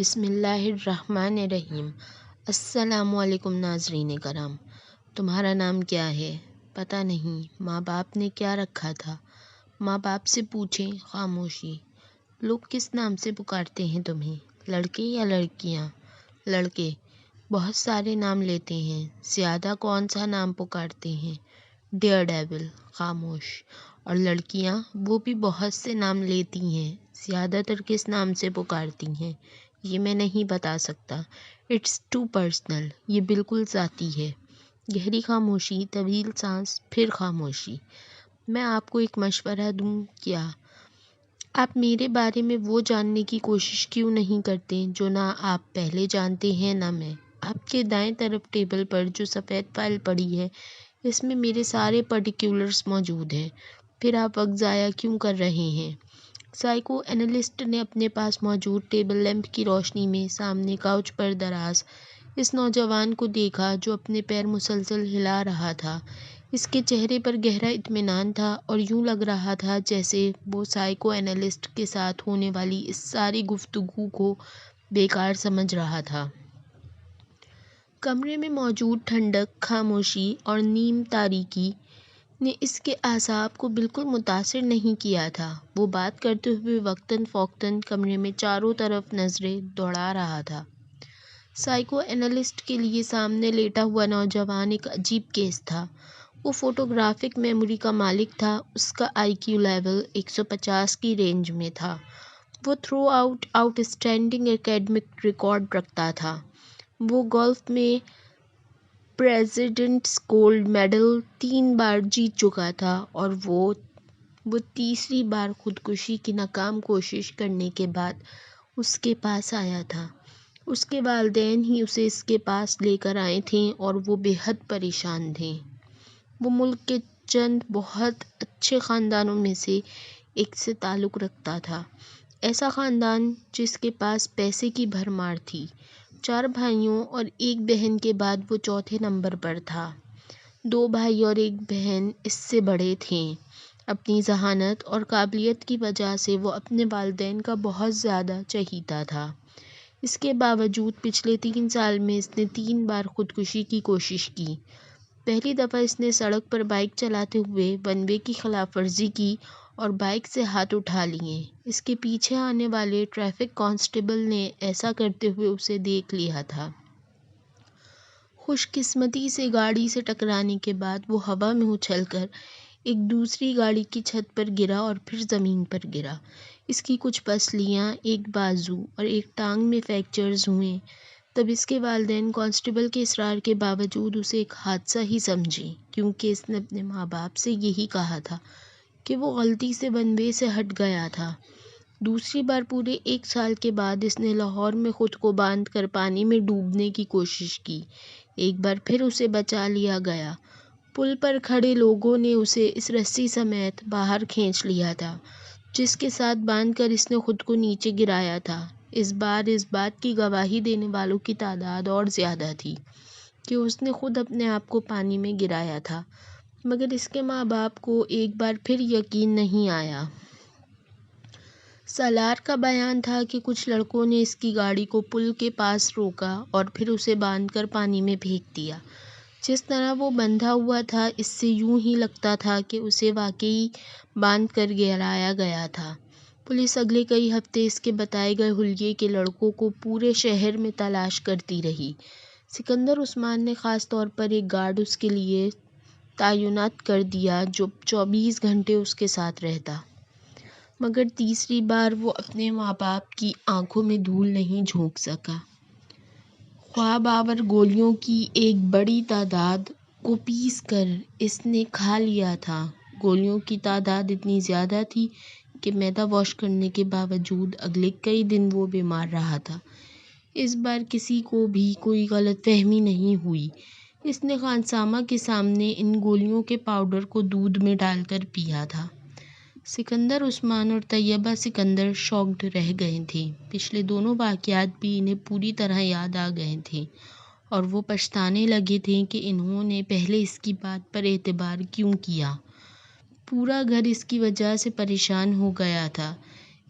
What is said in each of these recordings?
بسم اللہ الرحمن الرحیم۔ السلام علیکم ناظرین کرام، تمہارا نام کیا ہے؟ پتہ نہیں ماں باپ نے کیا رکھا تھا؟ ماں باپ سے پوچھیں خاموشی۔ لوگ کس نام سے پکارتے ہیں تمہیں، لڑکے یا لڑکیاں؟ لڑکے بہت سارے نام لیتے ہیں، زیادہ کون سا نام پکارتے ہیں؟ ڈیئر ڈیول، خاموش۔ اور لڑکیاں وہ بھی بہت سے نام لیتی ہیں، زیادہ تر کس نام سے پکارتی ہیں؟ یہ میں نہیں بتا سکتا، اٹس ٹو پرسنل، یہ بالکل ذاتی ہے۔ گہری خاموشی، طویل سانس، پھر خاموشی۔ میں آپ کو ایک مشورہ دوں کیا؟ آپ میرے بارے میں وہ جاننے کی کوشش کیوں نہیں کرتے جو نہ آپ پہلے جانتے ہیں نہ میں؟ آپ کے دائیں طرف ٹیبل پر جو سفید فائل پڑی ہے، اس میں میرے سارے پرٹیکولرز موجود ہیں، پھر آپ وقت ضائع کیوں کر رہے ہیں؟ سائیکو اینالسٹ نے اپنے پاس موجود ٹیبل لیمپ کی روشنی میں سامنے کاؤچ پر دراز اس نوجوان کو دیکھا جو اپنے پیر مسلسل ہلا رہا تھا۔ اس کے چہرے پر گہرا اطمینان تھا اور یوں لگ رہا تھا جیسے وہ سائیکو اینالسٹ کے ساتھ ہونے والی اس ساری گفتگو کو بیکار سمجھ رہا تھا۔ کمرے میں موجود ٹھنڈک، خاموشی اور نیم تاریکی نے اس کے اعصاب کو بالکل متاثر نہیں کیا تھا۔ وہ بات کرتے ہوئے وقتاً فوقتاً کمرے میں چاروں طرف نظریں دوڑا رہا تھا۔ سائیکو اینالسٹ کے لیے سامنے لیٹا ہوا نوجوان ایک عجیب کیس تھا۔ وہ فوٹوگرافک میموری کا مالک تھا، اس کا آئی کیو لیول 150 کی رینج میں تھا۔ وہ through out standing academic record رکھتا تھا۔ وہ گولف میں پریزیڈنٹس گولڈ میڈل 3 بار جیت چکا تھا اور وہ تیسری بار خودکشی کی ناکام کوشش کرنے کے بعد اس کے پاس آیا تھا۔ اس کے والدین ہی اسے اس کے پاس لے کر آئے تھے اور وہ بے حد پریشان تھے۔ وہ ملک کے چند بہت اچھے خاندانوں میں سے ایک سے تعلق رکھتا تھا، ایسا خاندان جس کے پاس پیسے کی بھرمار تھی۔ 4 بھائیوں اور 1 بہن کے بعد وہ چوتھے نمبر پر تھا۔ 2 بھائی اور 1 بہن اس سے بڑے تھے۔ اپنی ذہانت اور قابلیت کی وجہ سے وہ اپنے والدین کا بہت زیادہ چہیتا تھا۔ اس کے باوجود پچھلے 3 سال میں اس نے 3 بار خودکشی کی کوشش کی۔ پہلی دفعہ اس نے سڑک پر بائک چلاتے ہوئے ون وے کی خلاف ورزی کی اور بائک سے ہاتھ اٹھا لیے۔ اس کے پیچھے آنے والے ٹریفک کانسٹیبل نے ایسا کرتے ہوئے اسے دیکھ لیا تھا۔ خوش قسمتی سے گاڑی سے ٹکرانے کے بعد وہ ہوا میں اچھل کر ایک دوسری گاڑی کی چھت پر گرا اور پھر زمین پر گرا۔ اس کی کچھ پسلیاں، ایک بازو اور ایک ٹانگ میں فریکچرز ہوئے۔ تب اس کے والدین کانسٹیبل کے اصرار کے باوجود اسے ایک حادثہ ہی سمجھے، کیونکہ اس نے اپنے ماں باپ سے یہی کہا تھا کہ وہ غلطی سے ون وے سے ہٹ گیا تھا۔ دوسری بار پورے 1 سال کے بعد اس نے لاہور میں خود کو باندھ کر پانی میں ڈوبنے کی کوشش کی۔ ایک بار پھر اسے بچا لیا گیا۔ پل پر کھڑے لوگوں نے اسے اس رسی سمیت باہر کھینچ لیا تھا جس کے ساتھ باندھ کر اس نے خود کو نیچے گرایا تھا۔ اس بار اس بات کی گواہی دینے والوں کی تعداد اور زیادہ تھی کہ اس نے خود اپنے آپ کو پانی میں گرایا تھا، مگر اس کے ماں باپ کو ایک بار پھر یقین نہیں آیا۔ سالار کا بیان تھا کہ کچھ لڑکوں نے اس کی گاڑی کو پل کے پاس روکا اور پھر اسے باندھ کر پانی میں پھینک دیا۔ جس طرح وہ بندھا ہوا تھا اس سے یوں ہی لگتا تھا کہ اسے واقعی باندھ کر گرایا گیا تھا۔ پولیس اگلے کئی ہفتے اس کے بتائے گئے حلیے کے لڑکوں کو پورے شہر میں تلاش کرتی رہی۔ سکندر عثمان نے خاص طور پر ایک گارڈ اس کے لیے تعینات کر دیا جو 24 گھنٹے اس کے ساتھ رہتا، مگر تیسری بار وہ اپنے ماں باپ کی آنکھوں میں دھول نہیں جھونک سکا۔ خواب آور گولیوں کی ایک بڑی تعداد کو پیس کر اس نے کھا لیا تھا۔ گولیوں کی تعداد اتنی زیادہ تھی کہ معدہ واش کرنے کے باوجود اگلے کئی دن وہ بیمار رہا تھا۔ اس بار کسی کو بھی کوئی غلط فہمی نہیں ہوئی۔ اس نے خانسامہ کے سامنے ان گولیوں کے پاؤڈر کو دودھ میں ڈال کر پیا تھا۔ سکندر عثمان اور طیبہ سکندر شاکڈ رہ گئے تھے۔ پچھلے دونوں واقعات بھی انہیں پوری طرح یاد آ گئے تھے اور وہ پچھتانے لگے تھے کہ انہوں نے پہلے اس کی بات پر اعتبار کیوں کیا۔ پورا گھر اس کی وجہ سے پریشان ہو گیا تھا۔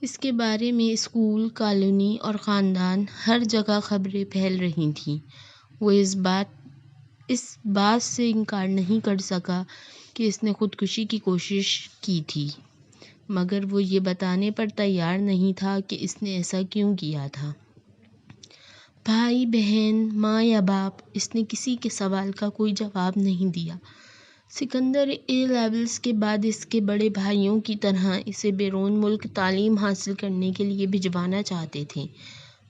اس کے بارے میں اسکول، کالونی اور خاندان ہر جگہ خبریں پھیل رہی تھیں۔ وہ اس بات سے انکار نہیں کر سکا کہ اس نے خودکشی کی کوشش کی تھی، مگر وہ یہ بتانے پر تیار نہیں تھا کہ اس نے ایسا کیوں کیا تھا۔ بھائی، بہن، ماں یا باپ، اس نے کسی کے سوال کا کوئی جواب نہیں دیا۔ سکندر اے لیولز کے بعد اس کے بڑے بھائیوں کی طرح اسے بیرون ملک تعلیم حاصل کرنے کے لیے بھجوانا چاہتے تھے۔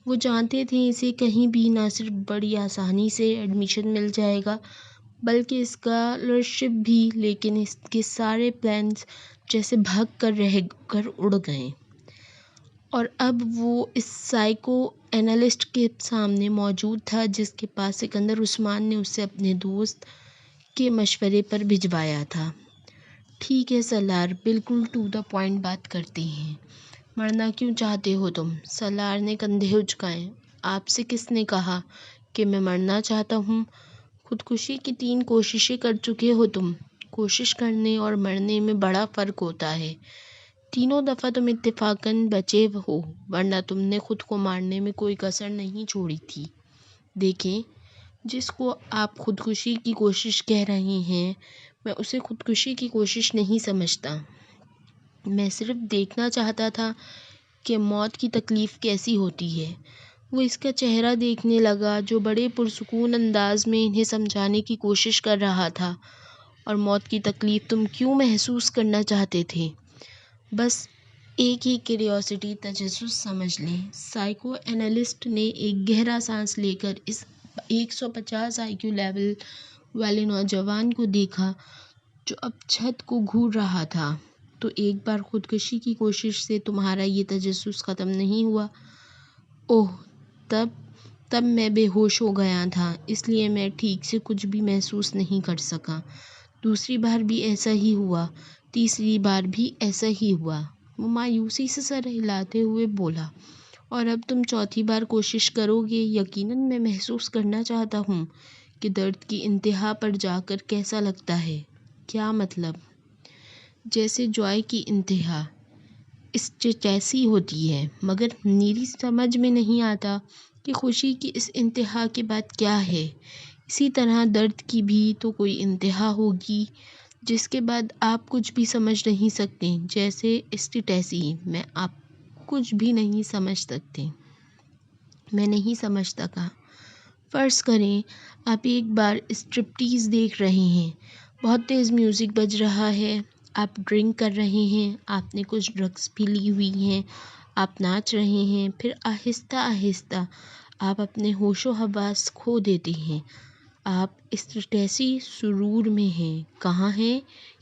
وہ جانتے تھے اسے کہیں بھی نہ صرف بڑی آسانی سے ایڈمیشن مل جائے گا بلکہ اسکالرشپ بھی، لیکن اس کے سارے پلانز جیسے بھگ کر رہ کر اڑ گئے، اور اب وہ اس سائیکو اینالسٹ کے سامنے موجود تھا جس کے پاس سکندر عثمان نے اسے اپنے دوست کے مشورے پر بھجوایا تھا۔ ٹھیک ہے سالار، بالکل ٹو دا پوائنٹ بات کرتے ہیں۔ مرنا کیوں چاہتے ہو تم؟ سالار نے کندھے اچکائے۔ آپ سے کس نے کہا کہ میں مرنا چاہتا ہوں؟ خودکشی کی 3 کوششیں کر چکے ہو تم۔ کوشش کرنے اور مرنے میں بڑا فرق ہوتا ہے۔ تینوں دفعہ تم اتفاقاً بچے ہو، ورنہ تم نے خود کو مارنے میں کوئی کسر نہیں چھوڑی تھی۔ دیکھیں، جس کو آپ خودکشی کی کوشش کہہ رہے ہیں، میں اسے خودکشی کی کوشش نہیں سمجھتا۔ میں صرف دیکھنا چاہتا تھا کہ موت کی تکلیف کیسی ہوتی ہے۔ وہ اس کا چہرہ دیکھنے لگا جو بڑے پرسکون انداز میں انہیں سمجھانے کی کوشش کر رہا تھا۔ اور موت کی تکلیف تم کیوں محسوس کرنا چاہتے تھے؟ بس ایک ہی کیوریوسٹی، تجسس سمجھ لیں۔ سائیکو اینالسٹ نے ایک گہرا سانس لے کر اس 150 IQ لیول والے نوجوان کو دیکھا جو اب چھت کو گھور رہا تھا۔ تو ایک بار خودکشی کی کوشش سے تمہارا یہ تجسس ختم نہیں ہوا؟ اوہ، تب میں بے ہوش ہو گیا تھا، اس لیے میں ٹھیک سے کچھ بھی محسوس نہیں کر سکا۔ دوسری بار بھی ایسا ہی ہوا، تیسری بار بھی ایسا ہی ہوا۔ وہ مایوسی سے سر ہلاتے ہوئے بولا، اور اب تم چوتھی بار کوشش کرو گے؟ یقیناً میں محسوس کرنا چاہتا ہوں کہ درد کی انتہا پر جا کر کیسا لگتا ہے۔ کیا مطلب؟ جیسے جوائے کی انتہا ایکسٹیسی ہوتی ہے، مگر میری سمجھ میں نہیں آتا کہ خوشی کی اس انتہا کے بعد کیا ہے۔ اسی طرح درد کی بھی تو کوئی انتہا ہوگی جس کے بعد آپ کچھ بھی سمجھ نہیں سکتے، جیسے ایکسٹیسی میں آپ کچھ بھی نہیں سمجھ سکتے۔ میں نہیں سمجھ سکا۔ فرض کریں آپ ایک بار اسٹرپٹیز دیکھ رہے ہیں، بہت تیز میوزک بج رہا ہے، آپ ڈرنک کر رہے ہیں، آپ نے کچھ ڈرگس بھی لی ہوئی ہیں، آپ ناچ رہے ہیں، پھر آہستہ آہستہ آپ اپنے ہوش و حواس کھو دیتے ہیں۔ آپ ایکسٹیسی سرور میں ہیں، کہاں ہیں،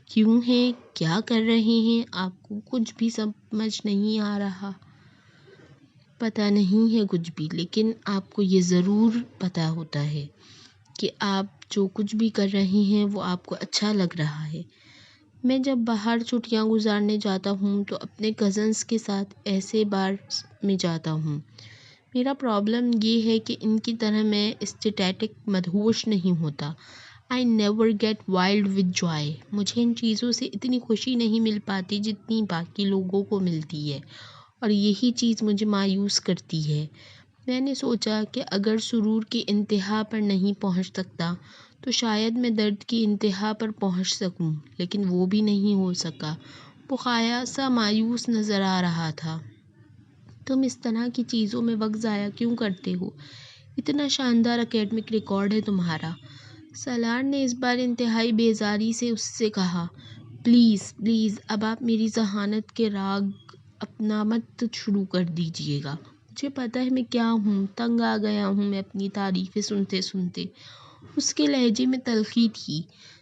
کیوں ہیں، کیا کر رہے ہیں، آپ کو کچھ بھی سمجھ نہیں آ رہا، پتہ نہیں ہے کچھ بھی، لیکن آپ کو یہ ضرور پتہ ہوتا ہے کہ آپ جو کچھ بھی کر رہے ہیں وہ آپ کو اچھا لگ رہا ہے۔ میں جب باہر چھٹیاں گزارنے جاتا ہوں تو اپنے کزنز کے ساتھ ایسے بار میں جاتا ہوں۔ میرا پرابلم یہ ہے کہ ان کی طرح میں ایکسٹیٹک مدہوش نہیں ہوتا۔ I never get wild with joy۔ مجھے ان چیزوں سے اتنی خوشی نہیں مل پاتی جتنی باقی لوگوں کو ملتی ہے، اور یہی چیز مجھے مایوس کرتی ہے۔ میں نے سوچا کہ اگر سرور کی انتہا پر نہیں پہنچ سکتا تو شاید میں درد کی انتہا پر پہنچ سکوں، لیکن وہ بھی نہیں ہو سکا۔ وہ خاصا مایوس نظر آ رہا تھا۔ تم اس طرح کی چیزوں میں وقت ضائع کیوں کرتے ہو؟ اتنا شاندار اکیڈمک ریکارڈ ہے تمہارا۔ سالار نے اس بار انتہائی بیزاری سے اس سے کہا، پلیز اب آپ میری ذہانت کے راگ اپنا مت شروع کر دیجیے گا۔ مجھے پتہ ہے میں کیا ہوں، تنگ آ گیا ہوں میں اپنی تعریفیں سنتے سنتے۔ اس کے لہجے میں تلخی تھی۔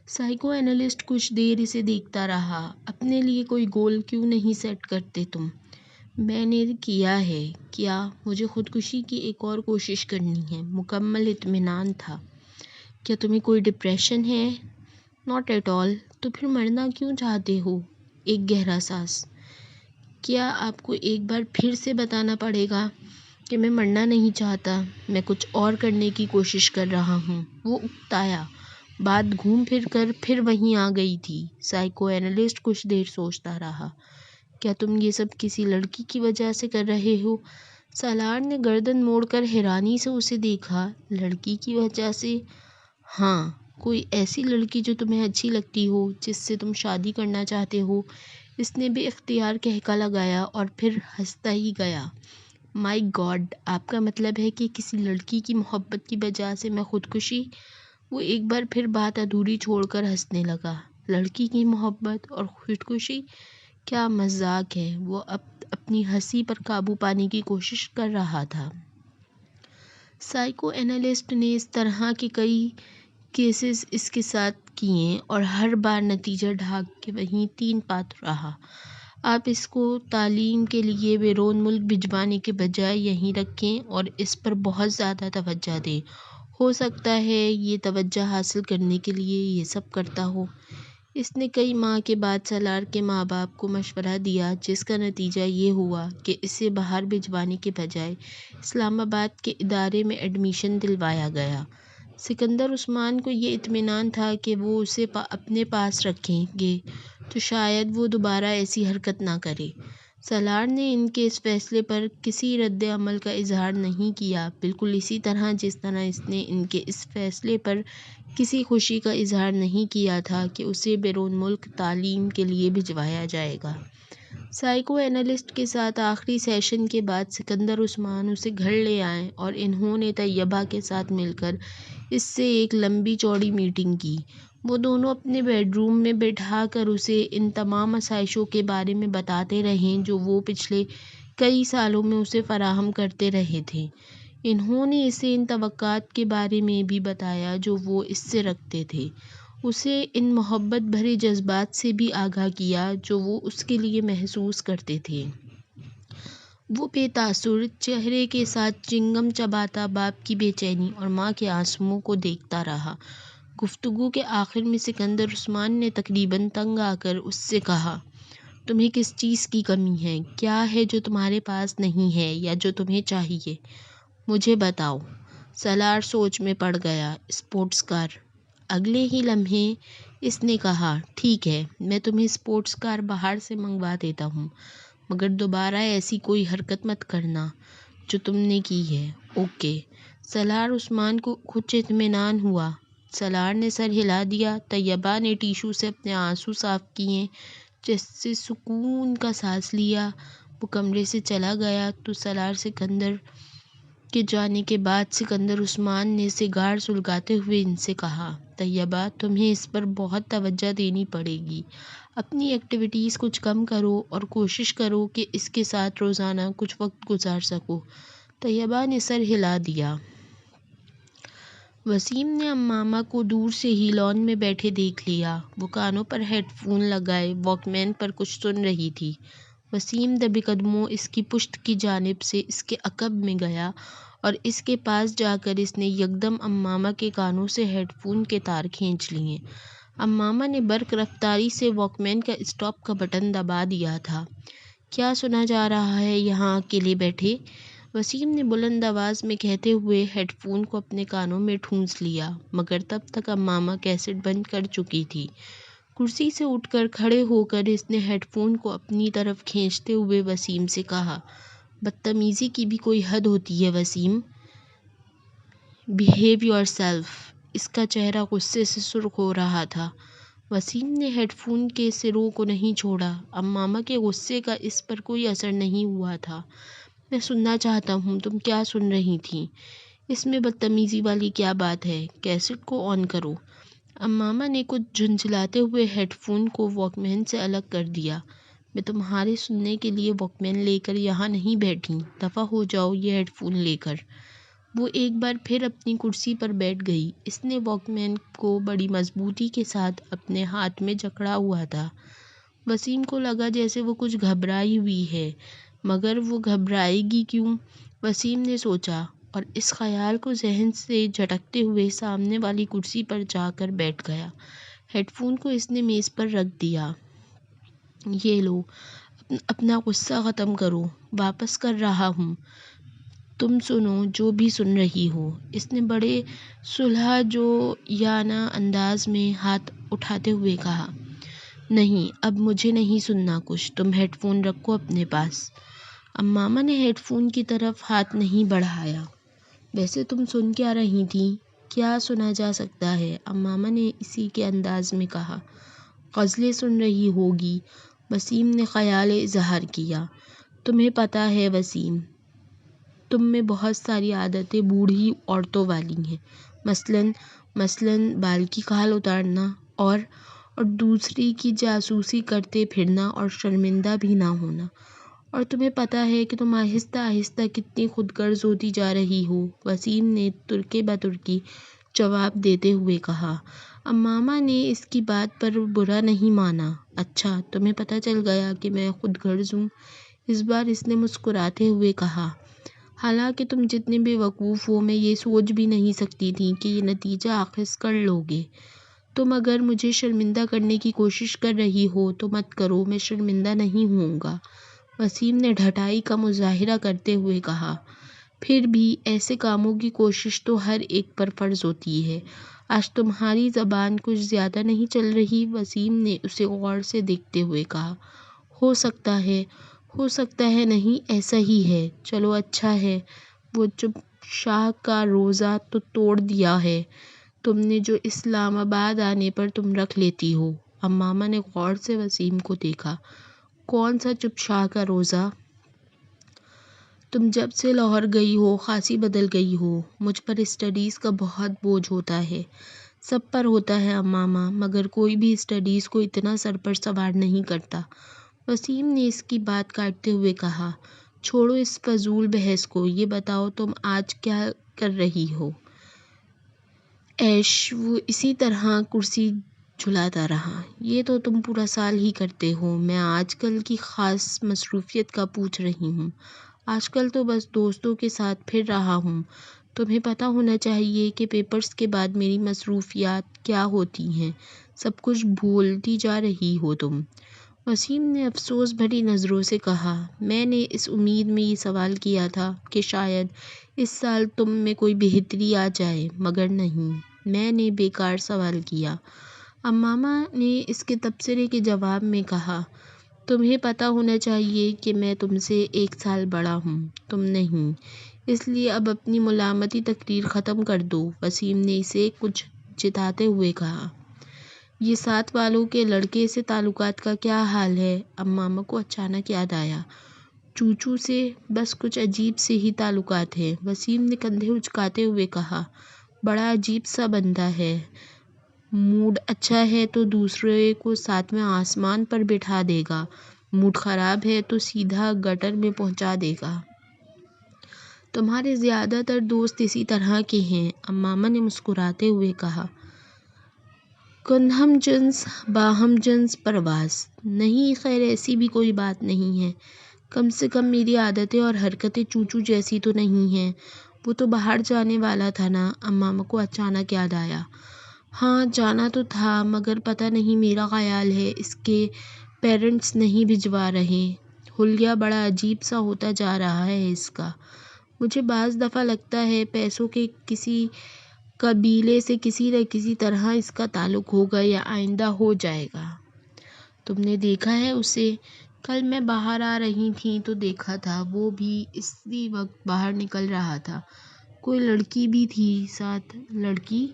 سائیکو اینالسٹ کچھ دیر اسے دیکھتا رہا۔ اپنے لیے کوئی گول کیوں نہیں سیٹ کرتے تم؟ میں نے کیا ہے۔ کیا؟ مجھے خودکشی کی ایک اور کوشش کرنی ہے۔ مکمل اطمینان تھا۔ کیا تمہیں کوئی ڈپریشن ہے؟ Not at all. تو پھر مرنا کیوں چاہتے ہو؟ ایک گہرا سانس۔ کیا آپ کو ایک بار پھر سے بتانا پڑے گا کہ میں مرنا نہیں چاہتا، میں کچھ اور کرنے کی کوشش کر رہا ہوں؟ وہ اکتایا۔ بات گھوم پھر کر پھر وہیں آ گئی تھی۔ سائیکو اینالسٹ کچھ دیر سوچتا رہا۔ کیا تم یہ سب کسی لڑکی کی وجہ سے کر رہے ہو؟ سالار نے گردن موڑ کر حیرانی سے اسے دیکھا۔ لڑکی کی وجہ سے؟ ہاں، کوئی ایسی لڑکی جو تمہیں اچھی لگتی ہو، جس سے تم شادی کرنا چاہتے ہو۔ اس نے بے اختیار کہکا لگایا اور پھر ہنستا ہی گیا۔ مائی گاڈ، آپ کا مطلب ہے کہ کسی لڑکی کی محبت کی وجہ سے میں خودکشی؟ وہ ایک بار پھر بات ادھوری چھوڑ کر ہنسنے لگا۔ لڑکی کی محبت اور خودکشی؟ کیا مذاق ہے۔ وہ اپنی ہنسی پر قابو پانے کی کوشش کر رہا تھا۔ سائیکو اینالسٹ نے اس طرح کے کئی کیسز اس کے ساتھ کیے اور ہر بار نتیجہ ڈھاک کے وہیں تین پات رہا۔ آپ اس کو تعلیم کے لیے بیرون ملک بھجوانے کے بجائے یہیں رکھیں اور اس پر بہت زیادہ توجہ دیں۔ ہو سکتا ہے یہ توجہ حاصل کرنے کے لیے یہ سب کرتا ہو۔ اس نے کئی ماہ کے بعد سالار کے ماں باپ کو مشورہ دیا، جس کا نتیجہ یہ ہوا کہ اسے باہر بھجوانے کے بجائے اسلام آباد کے ادارے میں ایڈمیشن دلوایا گیا۔ سکندر عثمان کو یہ اطمینان تھا کہ وہ اسے اپنے پاس رکھیں گے تو شاید وہ دوبارہ ایسی حرکت نہ کرے۔ سالار نے ان کے اس فیصلے پر کسی رد عمل کا اظہار نہیں کیا، بالکل اسی طرح جس طرح اس نے ان کے اس فیصلے پر کسی خوشی کا اظہار نہیں کیا تھا کہ اسے بیرون ملک تعلیم کے لیے بھجوایا جائے گا۔ سائیکو اینالسٹ کے ساتھ آخری سیشن کے بعد سکندر عثمان اسے گھر لے آئے اور انہوں نے طیبہ کے ساتھ مل کر اس سے ایک لمبی چوڑی میٹنگ کی۔ وہ دونوں اپنے بیڈ روم میں بٹھا کر اسے ان تمام آسائشوں کے بارے میں بتاتے رہے جو وہ پچھلے کئی سالوں میں اسے فراہم کرتے رہے تھے۔ انہوں نے اسے ان توقعات کے بارے میں بھی بتایا جو وہ اس سے رکھتے تھے، اسے ان محبت بھرے جذبات سے بھی آگاہ کیا جو وہ اس کے لیے محسوس کرتے تھے۔ وہ بے تاثر چہرے کے ساتھ چنگم چباتا باپ کی بے چینی اور ماں کے آنسوؤں کو دیکھتا رہا۔ گفتگو کے آخر میں سکندر عثمان نے تقریباً تنگ آ کر اس سے کہا، تمہیں کس چیز کی کمی ہے؟ کیا ہے جو تمہارے پاس نہیں ہے یا جو تمہیں چاہیے؟ مجھے بتاؤ۔ سالار سوچ میں پڑ گیا۔ Sports car. اگلے ہی لمحے اس نے کہا، ٹھیک ہے، میں تمہیں اسپورٹس کار باہر سے منگوا دیتا ہوں، مگر دوبارہ ایسی کوئی حرکت مت کرنا جو تم نے کی ہے، اوکے؟ سالار عثمان کو کچھ اطمینان ہوا۔ سالار نے سر ہلا دیا۔ طیبہ نے ٹیشو سے اپنے آنسو صاف کیے، جس سے سکون کا سانس لیا۔ وہ کمرے سے چلا گیا تو سالار سکندر کے جانے کے بعد سکندر عثمان نے سگار سلگاتے ہوئے ان سے کہا، طیبہ، تمہیں اس پر بہت توجہ دینی پڑے گی۔ اپنی ایکٹیویٹیز کچھ کم کرو اور کوشش کرو کہ اس کے ساتھ روزانہ کچھ وقت گزار سکو۔ طیبہ نے سر ہلا دیا۔ وسیم نے امامہ کو دور سے ہی لان میں بیٹھے دیکھ لیا۔ وہ کانوں پر ہیڈ فون لگائے واک مین پر کچھ سن رہی تھی۔ وسیم دبے قدموں اس کی پشت کی جانب سے اس کے عقب میں گیا اور اس کے پاس جا کر اس نے یکدم امامہ کے کانوں سے ہیڈ فون کے تار کھینچ لیے۔ امامہ نے برق رفتاری سے واک مین کا اسٹاپ کا بٹن دبا دیا تھا۔ کیا سنا جا رہا ہے یہاں اکیلے بیٹھے؟ وسیم نے بلند آواز میں کہتے ہوئے ہیڈ فون کو اپنے کانوں میں ٹھونس لیا، مگر تب تک امامہ کیسٹ بند کر چکی تھی۔ کرسی سے اٹھ کر کھڑے ہو کر اس نے ہیڈ فون کو اپنی طرف کھینچتے ہوئے وسیم سے کہا، بدتمیزی کی بھی کوئی حد ہوتی ہے وسیم، بیہیو یور سیلف۔ اس کا چہرہ غصے سے سرخ ہو رہا تھا۔ وسیم نے ہیڈ فون کے سروں کو نہیں چھوڑا۔ امامہ کے غصے کا اس پر کوئی اثر نہیں ہوا تھا۔ میں سننا چاہتا ہوں، تم کیا سن رہی تھیں؟ اس میں بدتمیزی والی کیا بات ہے؟ کیسٹ کو آن کرو۔ امامہ نے کچھ جھنجھلاتے ہوئے ہیڈ فون کو واک مین سے الگ کر دیا۔ میں تمہارے سننے کے لیے واک مین لے کر یہاں نہیں بیٹھی، دفع ہو جاؤ یہ ہیڈ فون لے کر۔ وہ ایک بار پھر اپنی کرسی پر بیٹھ گئی۔ اس نے واک مین کو بڑی مضبوطی کے ساتھ اپنے ہاتھ میں جکڑا ہوا تھا۔ وسیم کو لگا جیسے وہ کچھ گھبرائی ہوئی ہے، مگر وہ گھبرائے گی کیوں؟ وسیم نے سوچا اور اس خیال کو ذہن سے جھٹکتے ہوئے سامنے والی کرسی پر جا کر بیٹھ گیا۔ ہیڈ فون کو اس نے میز پر رکھ دیا۔ یہ لو، اپنا غصہ ختم کرو، واپس کر رہا ہوں، تم سنو جو بھی سن رہی ہو۔ اس نے بڑے صلح جویانہ انداز میں ہاتھ اٹھاتے ہوئے کہا، نہیں، اب مجھے نہیں سننا کچھ، تم ہیڈ فون رکھو اپنے پاس۔ امامہ نے ہیڈ فون کی طرف ہاتھ نہیں بڑھایا۔ ویسے تم سن کیا رہی تھی؟ کیا سنا جا سکتا ہے؟ امامہ نے اسی کے انداز میں کہا۔ غزلیں سن رہی ہوگی، وسیم نے خیال اظہار کیا۔ تمہیں پتہ ہے وسیم، تم میں بہت ساری عادتیں بوڑھی عورتوں والی ہیں، مثلاً بال کی کھال اتارنا اور دوسری کی جاسوسی کرتے پھرنا اور شرمندہ بھی نہ ہونا، اور تمہیں پتہ ہے کہ تم آہستہ آہستہ کتنی خود غرض ہوتی جا رہی ہو، وسیم نے ترکے بترکی جواب دیتے ہوئے کہا۔ امامہ نے اس کی بات پر برا نہیں مانا۔ اچھا، تمہیں پتہ چل گیا کہ میں خود غرض ہوں؟ اس بار اس نے مسکراتے ہوئے کہا۔ حالانکہ تم جتنے بے وقوف ہو، میں یہ سوچ بھی نہیں سکتی تھی کہ یہ نتیجہ اخذ کر لو گے۔ تم اگر مجھے شرمندہ کرنے کی کوشش کر رہی ہو تو مت کرو، میں شرمندہ نہیں ہوں گا، وسیم نے ڈھٹائی کا مظاہرہ کرتے ہوئے کہا۔ پھر بھی ایسے کاموں کی کوشش تو ہر ایک پر فرض ہوتی ہے۔ آج تمہاری زبان کچھ زیادہ نہیں چل رہی؟ وسیم نے اسے غور سے دیکھتے ہوئے کہا۔ ہو سکتا ہے نہیں، ایسا ہی ہے۔ چلو اچھا ہے، وہ چپ شاہ کا روزہ تو توڑ دیا ہے تم نے جو اسلام آباد آنے پر تم رکھ لیتی ہو۔ امامہ نے غور سے وسیم کو دیکھا۔ کون سا چپ شاہ کا روزہ؟ تم جب سے لاہور گئی ہو خاصی بدل گئی ہو۔ مجھ پر اسٹڈیز کا بہت بوجھ ہوتا ہے۔ سب پر ہوتا ہے امامہ، مگر کوئی بھی اسٹڈیز کو اتنا سر پر سوار نہیں کرتا، وسیم نے اس کی بات کاٹتے ہوئے کہا۔ چھوڑو اس فضول بحث کو، یہ بتاؤ تم آج کیا کر رہی ہو؟ ایش، وہ اسی طرح کرسی جھلاتا رہا۔ یہ تو تم پورا سال ہی کرتے ہو، میں آج کل کی خاص مصروفیت کا پوچھ رہی ہوں۔ آج کل تو بس دوستوں کے ساتھ پھر رہا ہوں۔ تمہیں پتہ ہونا چاہیے کہ پیپرز کے بعد میری مصروفیات کیا ہوتی ہیں۔ سب کچھ بھولتی جا رہی ہو تم۔ وسیم نے افسوس بھری نظروں سے کہا۔ میں نے اس امید میں یہ سوال کیا تھا کہ شاید اس سال تم میں کوئی بہتری آ جائے، مگر نہیں، میں نے بیکار سوال کیا، امامہ نے اس کے تبصرے کے جواب میں کہا۔ تمہیں پتہ ہونا چاہیے کہ میں تم سے 1 سال بڑا ہوں، تم نہیں، اس لیے اب اپنی ملامتی تقریر ختم کر دو، وسیم نے اسے کچھ جتاتے ہوئے کہا۔ یہ ساتھ والوں کے لڑکے سے تعلقات کا کیا حال ہے؟ امامہ کو اچانک یاد آیا۔ چوچو سے بس کچھ عجیب سے ہی تعلقات ہیں، وسیم نے کندھے اچکاتے ہوئے کہا۔ بڑا عجیب سا بندہ ہے، موڈ اچھا ہے تو دوسرے کو 7ویں آسمان پر بٹھا دے گا، موڈ خراب ہے تو سیدھا گٹر میں پہنچا دے گا۔ تمہارے زیادہ تر دوست اسی طرح کے ہیں، امامہ نے مسکراتے ہوئے کہا۔ کن ہم جنس باہم جنس پرواز نہیں، خیر ایسی بھی کوئی بات نہیں ہے، کم سے کم میری عادتیں اور حرکتیں چوچو جیسی تو نہیں ہیں۔ وہ تو باہر جانے والا تھا نا، امامہ کو اچانک یاد آیا۔ ہاں جانا تو تھا، مگر پتہ نہیں، میرا خیال ہے اس کے پیرنٹس نہیں بھجوا رہے، حلیہ بڑا عجیب سا ہوتا جا رہا ہے اس کا۔ مجھے بعض دفعہ لگتا ہے پیسوں کے کسی قبیلے سے کسی نہ کسی طرح اس کا تعلق ہوگا یا آئندہ ہو جائے گا۔ تم نے دیکھا ہے اسے؟ کل میں باہر آ رہی تھی تو دیکھا تھا، وہ بھی اسی وقت باہر نکل رہا تھا۔ کوئی لڑکی بھی تھی ساتھ۔ لڑکی؟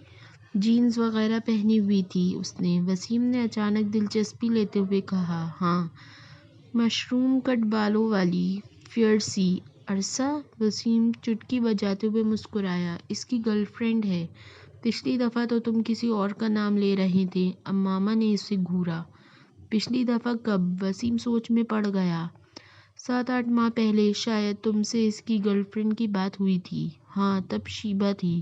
جینز وغیرہ پہنی ہوئی تھی اس نے، وسیم نے اچانک دلچسپی لیتے ہوئے کہا۔ ہاں، مشروم کٹ بالوں والی، فیئر سی۔ عرصہ؟ وسیم چٹکی بجاتے ہوئے مسکرایا۔ اس کی گرل فرینڈ ہے۔ پچھلی دفعہ تو تم کسی اور کا نام لے رہے تھے، امامہ نے اسے گھورا۔ پچھلی دفعہ کب؟ وسیم سوچ میں پڑ گیا۔ 7-8 ماہ پہلے شاید تم سے اس کی گرل فرینڈ کی بات ہوئی تھی۔ ہاں، تب شیبہ تھی،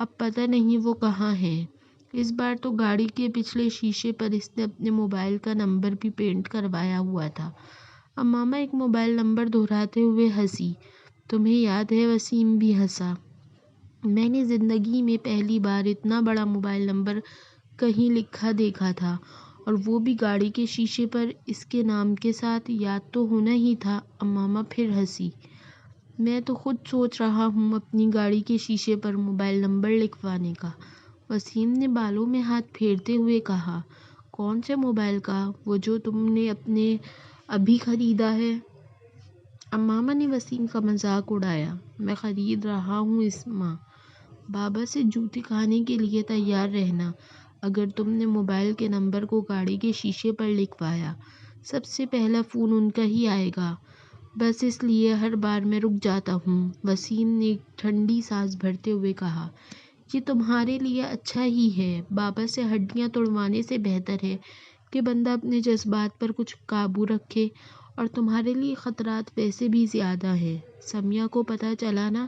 اب پتہ نہیں وہ کہاں ہے۔ اس بار تو گاڑی کے پچھلے شیشے پر اس نے اپنے موبائل کا نمبر بھی پینٹ کروایا ہوا تھا۔ امامہ ایک موبائل نمبر دہراتے ہوئے ہنسی۔ تمہیں یاد ہے؟ وسیم بھی ہنسا۔ میں نے زندگی میں پہلی بار اتنا بڑا موبائل نمبر کہیں لکھا دیکھا تھا، اور وہ بھی گاڑی کے شیشے پر اس کے نام کے ساتھ، یاد تو ہونا ہی تھا، امامہ پھر ہنسی۔ میں تو خود سوچ رہا ہوں اپنی گاڑی کے شیشے پر موبائل نمبر لکھوانے کا، وسیم نے بالوں میں ہاتھ پھیرتے ہوئے کہا۔ کون سے موبائل کا؟ وہ جو تم نے اپنے ابھی خریدا ہے؟ امامہ نے وسیم کا مذاق اڑایا۔ میں خرید رہا ہوں اسما، بابا سے جوتے کھانے کے لیے تیار رہنا۔ اگر تم نے موبائل کے نمبر کو گاڑی کے شیشے پر لکھوایا، سب سے پہلا فون ان کا ہی آئے گا۔ بس اس لیے ہر بار میں رک جاتا ہوں۔ وسیم نے ایک ٹھنڈی سانس بھرتے ہوئے کہا، یہ تمہارے لیے اچھا ہی ہے۔ بابا سے ہڈیاں توڑوانے سے بہتر ہے کہ بندہ اپنے جذبات پر کچھ قابو رکھے، اور تمہارے لیے خطرات ویسے بھی زیادہ ہیں۔ سمیہ کو پتہ چلا نا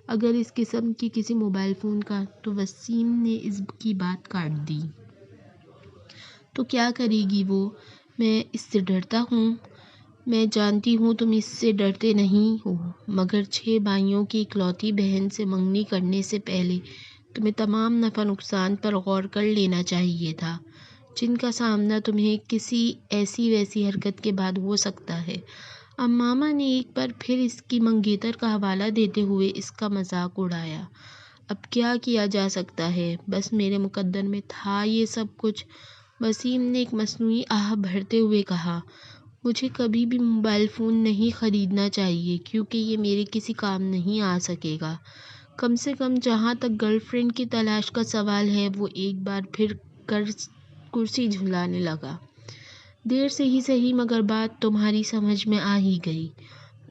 اگر اس قسم کی کسی موبائل فون کا، تو وسیم نے اس کی بات کاٹ دی۔ تو کیا کرے گی وہ؟ میں اس سے ڈرتا ہوں۔ میں جانتی ہوں تم اس سے ڈرتے نہیں ہو، مگر 6 بھائیوں کی اکلوتی بہن سے منگنی کرنے سے پہلے تمہیں تمام نفع نقصان پر غور کر لینا چاہیے تھا، جن کا سامنا تمہیں کسی ایسی ویسی حرکت کے بعد ہو سکتا ہے۔ امامہ نے ایک بار پھر اس کی منگیتر کا حوالہ دیتے ہوئے اس کا مذاق اڑایا۔ اب کیا کیا جا سکتا ہے؟ بس میرے مقدر میں تھا یہ سب کچھ۔ وسیم نے ایک مصنوعی آہ بھرتے ہوئے کہا، مجھے کبھی بھی موبائل فون نہیں خریدنا چاہیے، کیونکہ یہ میرے کسی کام نہیں آ سکے گا۔ کم سے کم جہاں تک گرل فرینڈ کی تلاش کا سوال ہے۔ وہ ایک بار پھر کرسی جھلانے لگا۔ دیر سے ہی صحیح، مگر بات تمہاری سمجھ میں آ ہی گئی۔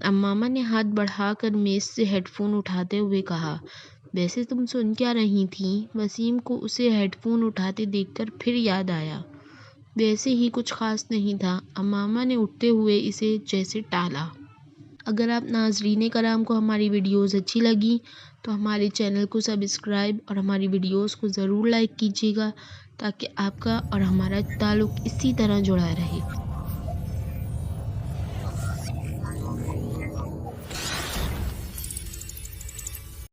امامہ نے ہاتھ بڑھا کر میز سے ہیڈ فون اٹھاتے ہوئے کہا، ویسے تم سن کیا رہی تھیں؟ وسیم کو اسے ہیڈ فون اٹھاتے دیکھ کر پھر یاد آیا۔ ویسے ہی کچھ خاص نہیں تھا۔ امامہ نے اٹھتے ہوئے اسے جیسے ٹالا۔ اگر آپ ناظرین کرام کو ہماری ویڈیوز اچھی لگیں تو ہمارے چینل کو سبسکرائب اور ہماری ویڈیوز کو ضرور لائک کیجیے گا، تاکہ آپ کا اور ہمارا تعلق اسی طرح جڑا رہے۔